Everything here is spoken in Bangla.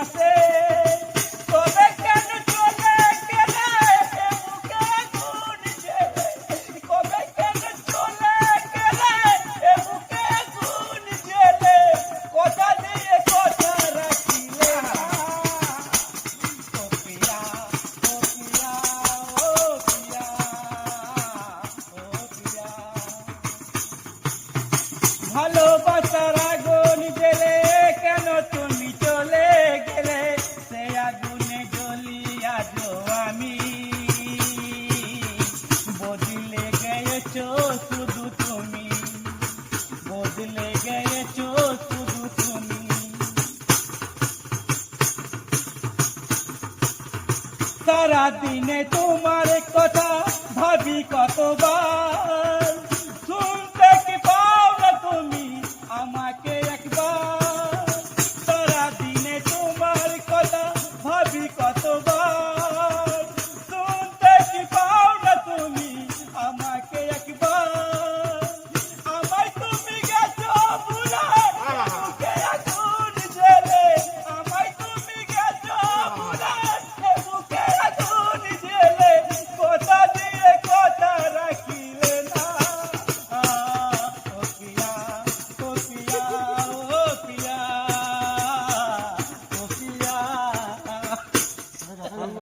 আসে তবে কেন চলে গেলে বুকে আগুন জ্বলে কবে কেন চলে গেলে বুকে আগুন জ্বলে কথা দিয়ে কথা রাখিলে ও পিয়া ও পিয়া ও পিয়া ও পিয়া ভালোবাসার আগুন জ্বেলে কেন তুমি চলে গেলে সে আগুনে জ্বলি আজও আমি বদলে গেছো শুধু তুমি বদলে গেছো শুধু তুমি সারা দিনে তোমার কথা ভাবি কতবার